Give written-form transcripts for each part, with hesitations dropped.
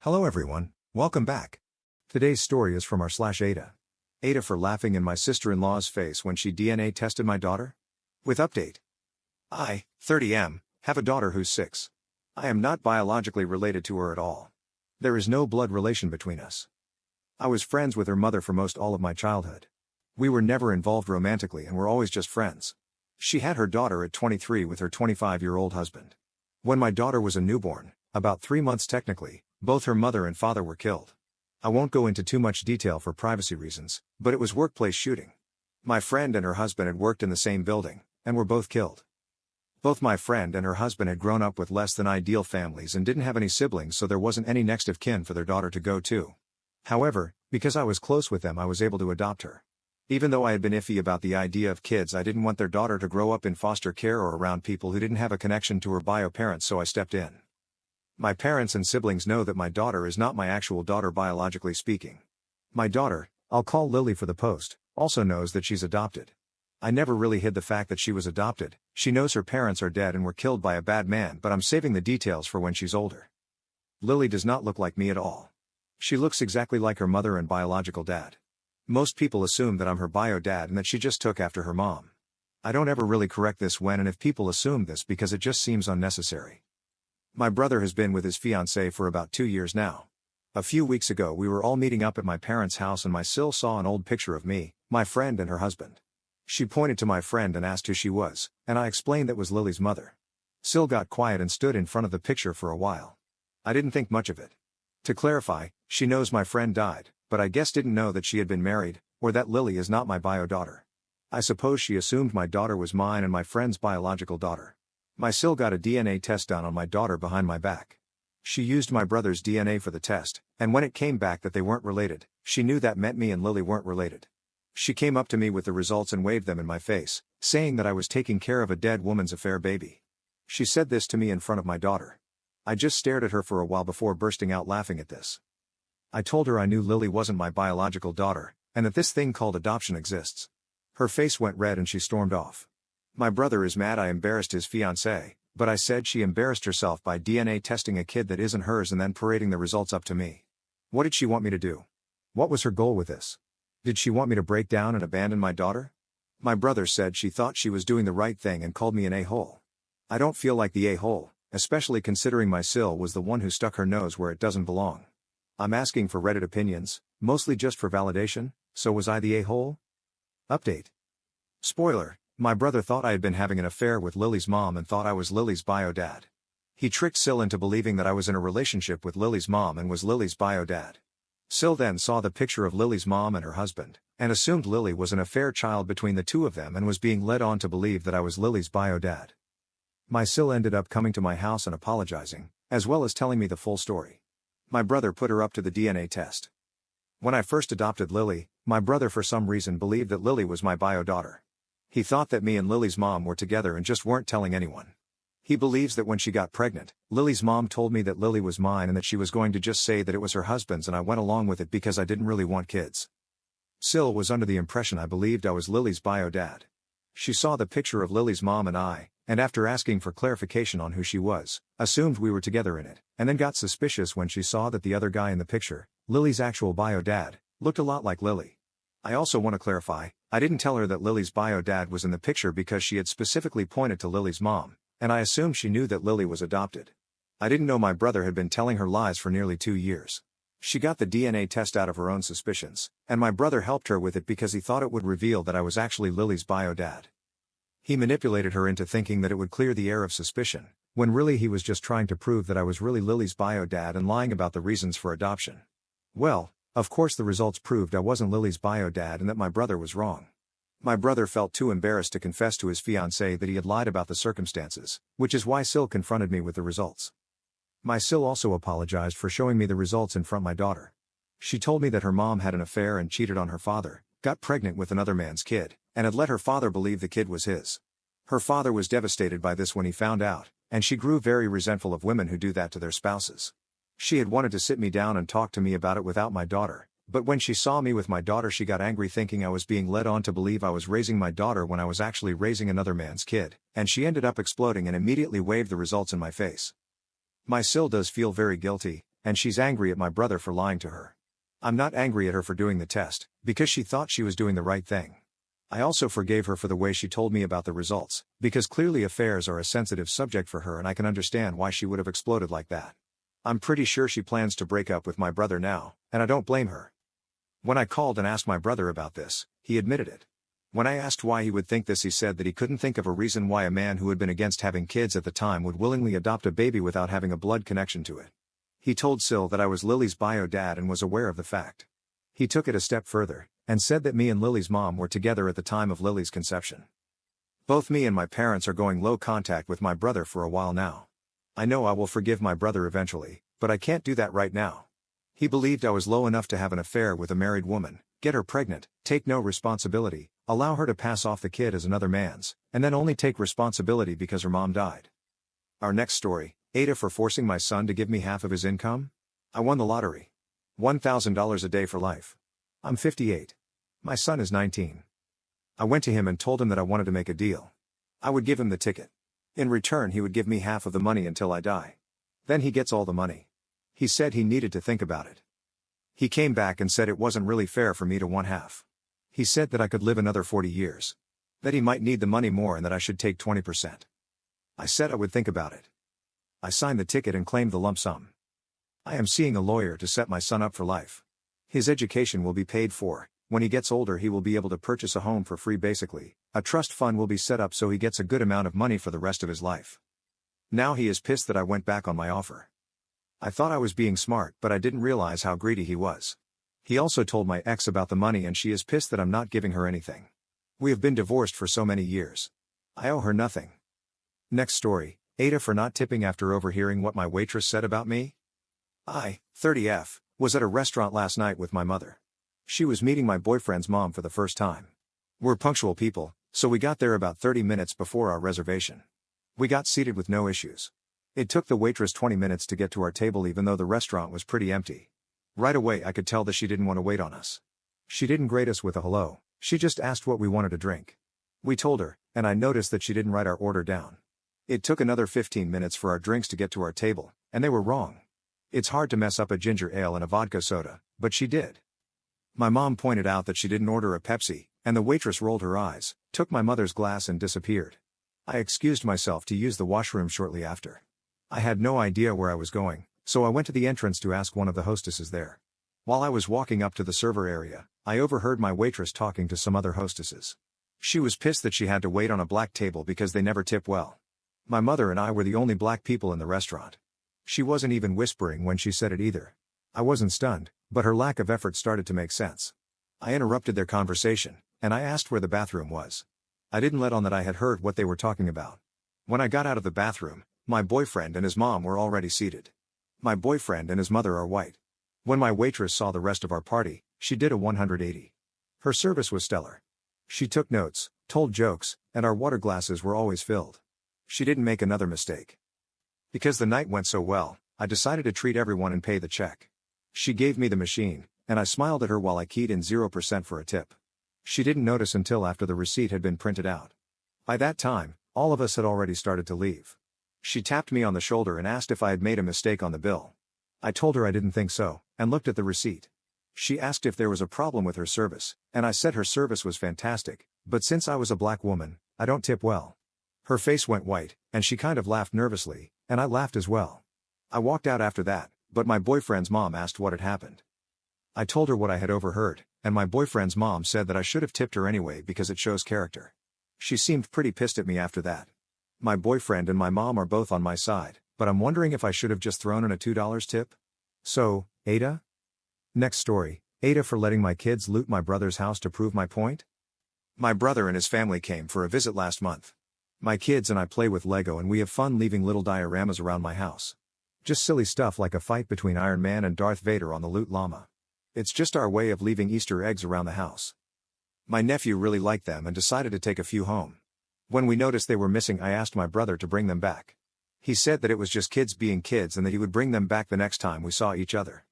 Hello everyone, welcome back. Today's story is from r/AITAH. AITAH for laughing in my sister-in-law's face when she DNA tested my daughter? With update. I, 30M, have a daughter who's 6. I am not biologically related to her at all. There is no blood relation between us. I was friends with her mother for most all of my childhood. We were never involved romantically and were always just friends. She had her daughter at 23 with her 25-year-old husband. When my daughter was a newborn, about 3 months technically, both her mother and father were killed. I won't go into too much detail for privacy reasons, but it was workplace shooting. My friend and her husband had worked in the same building, and were both killed. Both my friend and her husband had grown up with less than ideal families and didn't have any siblings, so there wasn't any next of kin for their daughter to go to. However, because I was close with them, I was able to adopt her. Even though I had been iffy about the idea of kids, I didn't want their daughter to grow up in foster care or around people who didn't have a connection to her bio parents, so I stepped in. My parents and siblings know that my daughter is not my actual daughter biologically speaking. My daughter, I'll call Lily for the post, also knows that she's adopted. I never really hid the fact that she was adopted. She knows her parents are dead and were killed by a bad man, but I'm saving the details for when she's older. Lily does not look like me at all. She looks exactly like her mother and biological dad. Most people assume that I'm her bio dad and that she just took after her mom. I don't ever really correct this when and if people assume this because it just seems unnecessary. My brother has been with his fiancée for about 2 years now. A few weeks ago we were all meeting up at my parents' house and my sil saw an old picture of me, my friend and her husband. She pointed to my friend and asked who she was, and I explained that was Lily's mother. Sil got quiet and stood in front of the picture for a while. I didn't think much of it. To clarify, she knows my friend died, but I guess didn't know that she had been married, or that Lily is not my bio daughter. I suppose she assumed my daughter was mine and my friend's biological daughter. My sil got a DNA test done on my daughter behind my back. She used my brother's DNA for the test, and when it came back that they weren't related, she knew that meant me and Lily weren't related. She came up to me with the results and waved them in my face, saying that I was taking care of a dead woman's affair baby. She said this to me in front of my daughter. I just stared at her for a while before bursting out laughing at this. I told her I knew Lily wasn't my biological daughter, and that this thing called adoption exists. Her face went red and she stormed off. My brother is mad I embarrassed his fiancée, but I said she embarrassed herself by DNA testing a kid that isn't hers and then parading the results up to me. What did she want me to do? What was her goal with this? Did she want me to break down and abandon my daughter? My brother said she thought she was doing the right thing and called me an a-hole. I don't feel like the a-hole, especially considering my sil was the one who stuck her nose where it doesn't belong. I'm asking for Reddit opinions, mostly just for validation, so was I the a-hole? Update. Spoiler. My brother thought I had been having an affair with Lily's mom and thought I was Lily's bio dad. He tricked Sil into believing that I was in a relationship with Lily's mom and was Lily's bio dad. Sil then saw the picture of Lily's mom and her husband, and assumed Lily was an affair child between the two of them and was being led on to believe that I was Lily's bio dad. My Sil ended up coming to my house and apologizing, as well as telling me the full story. My brother put her up to the DNA test. When I first adopted Lily, my brother for some reason believed that Lily was my bio daughter. He thought that me and Lily's mom were together and just weren't telling anyone. He believes that when she got pregnant, Lily's mom told me that Lily was mine and that she was going to just say that it was her husband's, and I went along with it because I didn't really want kids. Sil was under the impression I believed I was Lily's bio dad. She saw the picture of Lily's mom and I, and after asking for clarification on who she was, assumed we were together in it, and then got suspicious when she saw that the other guy in the picture, Lily's actual bio dad, looked a lot like Lily. I also want to clarify, I didn't tell her that Lily's bio dad was in the picture because she had specifically pointed to Lily's mom, and I assumed she knew that Lily was adopted. I didn't know my brother had been telling her lies for nearly 2 years. She got the DNA test out of her own suspicions, and my brother helped her with it because he thought it would reveal that I was actually Lily's bio dad. He manipulated her into thinking that it would clear the air of suspicion, when really he was just trying to prove that I was really Lily's bio dad and lying about the reasons for adoption. Well, of course the results proved I wasn't Lily's bio dad and that my brother was wrong. My brother felt too embarrassed to confess to his fiancée that he had lied about the circumstances, which is why Sil confronted me with the results. My Sil also apologized for showing me the results in front of my daughter. She told me that her mom had an affair and cheated on her father, got pregnant with another man's kid, and had let her father believe the kid was his. Her father was devastated by this when he found out, and she grew very resentful of women who do that to their spouses. She had wanted to sit me down and talk to me about it without my daughter, but when she saw me with my daughter she got angry thinking I was being led on to believe I was raising my daughter when I was actually raising another man's kid, and she ended up exploding and immediately waved the results in my face. My Sil does feel very guilty, and she's angry at my brother for lying to her. I'm not angry at her for doing the test, because she thought she was doing the right thing. I also forgave her for the way she told me about the results, because clearly affairs are a sensitive subject for her and I can understand why she would have exploded like that. I'm pretty sure she plans to break up with my brother now, and I don't blame her. When I called and asked my brother about this, he admitted it. When I asked why he would think this, he said that he couldn't think of a reason why a man who had been against having kids at the time would willingly adopt a baby without having a blood connection to it. He told Syl that I was Lily's bio dad and was aware of the fact. He took it a step further, and said that me and Lily's mom were together at the time of Lily's conception. Both me and my parents are going low contact with my brother for a while now. I know I will forgive my brother eventually, but I can't do that right now. He believed I was low enough to have an affair with a married woman, get her pregnant, take no responsibility, allow her to pass off the kid as another man's, and then only take responsibility because her mom died. Our next story, AITAH for forcing my son to give me half of his income? I won the lottery. $1,000 a day for life. I'm 58. My son is 19. I went to him and told him that I wanted to make a deal. I would give him the ticket. In return, he would give me half of the money until I die. Then he gets all the money. He said he needed to think about it. He came back and said it wasn't really fair for me to want half. He said that I could live another 40 years. That he might need the money more and that I should take 20%. I said I would think about it. I signed the ticket and claimed the lump sum. I am seeing a lawyer to set my son up for life. His education will be paid for. When he gets older, he will be able to purchase a home for free basically. A trust fund will be set up so he gets a good amount of money for the rest of his life. Now he is pissed that I went back on my offer. I thought I was being smart, but I didn't realize how greedy he was. He also told my ex about the money and she is pissed that I'm not giving her anything. We have been divorced for so many years. I owe her nothing. Next story, AITAH for not tipping after overhearing what my waitress said about me? I, 30F, was at a restaurant last night with my mother. She was meeting my boyfriend's mom for the first time. We're punctual people, so we got there about 30 minutes before our reservation. We got seated with no issues. It took the waitress 20 minutes to get to our table even though the restaurant was pretty empty. Right away I could tell that she didn't want to wait on us. She didn't greet us with a hello, she just asked what we wanted to drink. We told her, and I noticed that she didn't write our order down. It took another 15 minutes for our drinks to get to our table, and they were wrong. It's hard to mess up a ginger ale and a vodka soda, but she did. My mom pointed out that she didn't order a Pepsi, and the waitress rolled her eyes, took my mother's glass and disappeared. I excused myself to use the washroom shortly after. I had no idea where I was going, so I went to the entrance to ask one of the hostesses there. While I was walking up to the server area, I overheard my waitress talking to some other hostesses. She was pissed that she had to wait on a black table because they never tip well. My mother and I were the only black people in the restaurant. She wasn't even whispering when she said it either. I wasn't stunned, but her lack of effort started to make sense. I interrupted their conversation, and I asked where the bathroom was. I didn't let on that I had heard what they were talking about. When I got out of the bathroom, my boyfriend and his mom were already seated. My boyfriend and his mother are white. When my waitress saw the rest of our party, she did a 180. Her service was stellar. She took notes, told jokes, and our water glasses were always filled. She didn't make another mistake. Because the night went so well, I decided to treat everyone and pay the check. She gave me the machine, and I smiled at her while I keyed in 0% for a tip. She didn't notice until after the receipt had been printed out. By that time, all of us had already started to leave. She tapped me on the shoulder and asked if I had made a mistake on the bill. I told her I didn't think so, and looked at the receipt. She asked if there was a problem with her service, and I said her service was fantastic, but since I was a black woman, I don't tip well. Her face went white, and she kind of laughed nervously, and I laughed as well. I walked out after that, but my boyfriend's mom asked what had happened. I told her what I had overheard, and my boyfriend's mom said that I should have tipped her anyway because it shows character. She seemed pretty pissed at me after that. My boyfriend and my mom are both on my side, but I'm wondering if I should have just thrown in a $2 tip? So, AITAH? Next story, AITAH for letting my kids loot my brother's house to prove my point? My brother and his family came for a visit last month. My kids and I play with Lego and we have fun leaving little dioramas around my house. Just silly stuff like a fight between Iron Man and Darth Vader on the loot llama. It's just our way of leaving Easter eggs around the house. My nephew really liked them and decided to take a few home. When we noticed they were missing, I asked my brother to bring them back. He said that it was just kids being kids and that he would bring them back the next time we saw each other.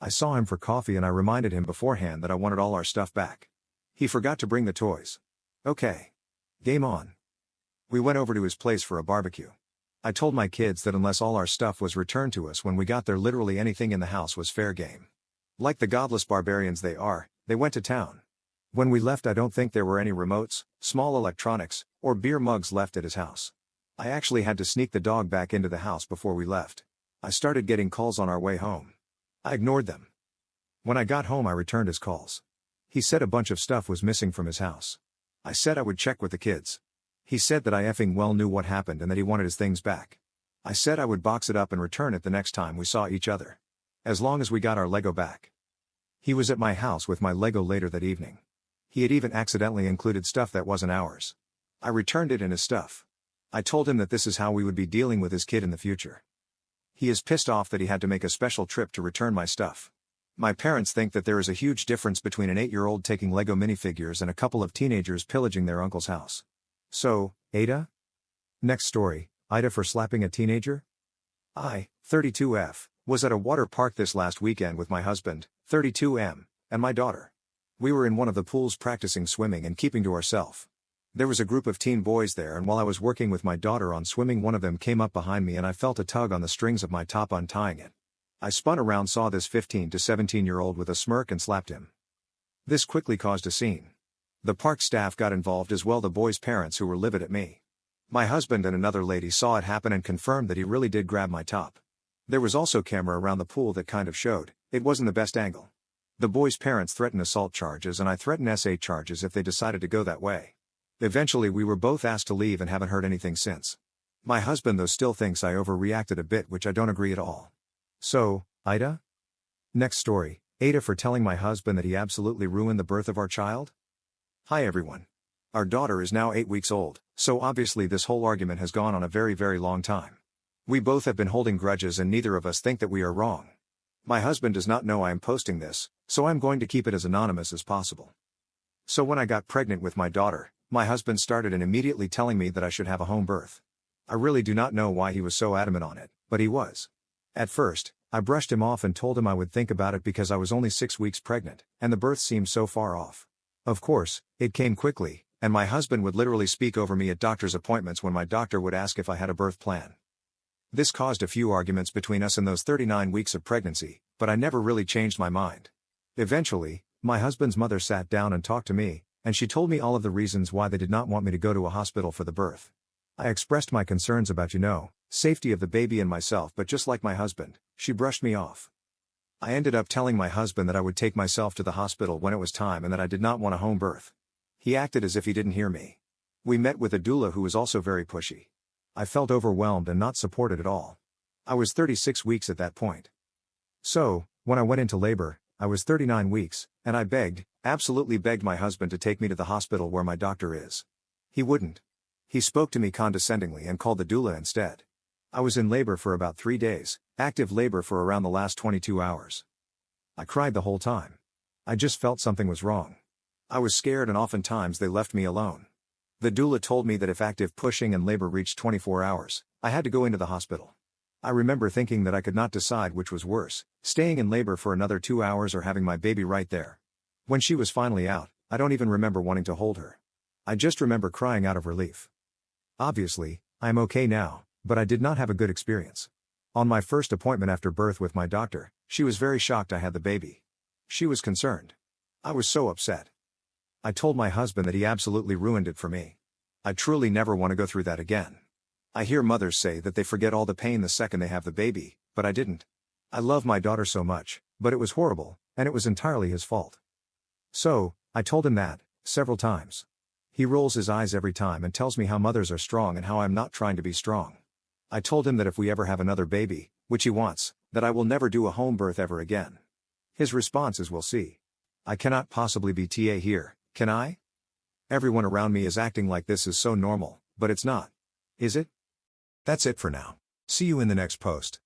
I saw him for coffee and I reminded him beforehand that I wanted all our stuff back. He forgot to bring the toys. Okay. Game on. We went over to his place for a barbecue. I told my kids that unless all our stuff was returned to us when we got there, literally anything in the house was fair game. Like the godless barbarians they are, they went to town. When we left, I don't think there were any remotes, small electronics, or beer mugs left at his house. I actually had to sneak the dog back into the house before we left. I started getting calls on our way home. I ignored them. When I got home, I returned his calls. He said a bunch of stuff was missing from his house. I said I would check with the kids. He said that I effing well knew what happened and that he wanted his things back. I said I would box it up and return it the next time we saw each other. As long as we got our Lego back. He was at my house with my Lego later that evening. He had even accidentally included stuff that wasn't ours. I returned it and his stuff. I told him that this is how we would be dealing with his kid in the future. He is pissed off that he had to make a special trip to return my stuff. My parents think that there is a huge difference between an 8-year-old taking Lego minifigures and a couple of teenagers pillaging their uncle's house. So, AITAH? Next story, AITAH for slapping a teenager? I, 32F, was at a water park this last weekend with my husband, 32M, and my daughter. We were in one of the pools practicing swimming and keeping to ourselves. There was a group of teen boys there, and while I was working with my daughter on swimming, one of them came up behind me and I felt a tug on the strings of my top, untying it. I spun around, saw this 15 to 17-year-old with a smirk, and slapped him. This quickly caused a scene. The park staff got involved as well, the boys' parents, who were livid at me. My husband and another lady saw it happen and confirmed that he really did grab my top. There was also camera around the pool that kind of showed it wasn't the best angle. The boys' parents threatened assault charges and I threatened SA charges if they decided to go that way. Eventually we were both asked to leave and haven't heard anything since. My husband though still thinks I overreacted a bit, which I don't agree at all. So, AITAH? Next story, AITAH for telling my husband that he absolutely ruined the birth of our child? Hi everyone. Our daughter is now 8 weeks old, so obviously this whole argument has gone on a very, very long time. We both have been holding grudges and neither of us think that we are wrong. My husband does not know I am posting this, so I'm going to keep it as anonymous as possible. So when I got pregnant with my daughter, my husband started and immediately telling me that I should have a home birth. I really do not know why he was so adamant on it, but he was. At first, I brushed him off and told him I would think about it because I was only 6 weeks pregnant, and the birth seemed so far off. Of course, it came quickly, and my husband would literally speak over me at doctor's appointments when my doctor would ask if I had a birth plan. This caused a few arguments between us in those 39 weeks of pregnancy, but I never really changed my mind. Eventually, my husband's mother sat down and talked to me, and she told me all of the reasons why they did not want me to go to a hospital for the birth. I expressed my concerns about, safety of the baby and myself, but just like my husband, she brushed me off. I ended up telling my husband that I would take myself to the hospital when it was time and that I did not want a home birth. He acted as if he didn't hear me. We met with a doula who was also very pushy. I felt overwhelmed and not supported at all. I was 36 weeks at that point. So, when I went into labor, I was 39 weeks, and I begged, absolutely begged my husband to take me to the hospital where my doctor is. He wouldn't. He spoke to me condescendingly and called the doula instead. I was in labor for about 3 days, active labor for around the last 22 hours. I cried the whole time. I just felt something was wrong. I was scared and oftentimes they left me alone. The doula told me that if active pushing and labor reached 24 hours, I had to go into the hospital. I remember thinking that I could not decide which was worse, staying in labor for another 2 hours or having my baby right there. When she was finally out, I don't even remember wanting to hold her. I just remember crying out of relief. Obviously, I am okay now, but I did not have a good experience. On my first appointment after birth with my doctor, she was very shocked I had the baby. She was concerned. I was so upset. I told my husband that he absolutely ruined it for me. I truly never want to go through that again. I hear mothers say that they forget all the pain the second they have the baby, but I didn't. I love my daughter so much, but it was horrible, and it was entirely his fault. So, I told him that, several times. He rolls his eyes every time and tells me how mothers are strong and how I'm not trying to be strong. I told him that if we ever have another baby, which he wants, that I will never do a home birth ever again. His response is, "We'll see." I cannot possibly be TA here, can I? Everyone around me is acting like this is so normal, but it's not. Is it? That's it for now. See you in the next post.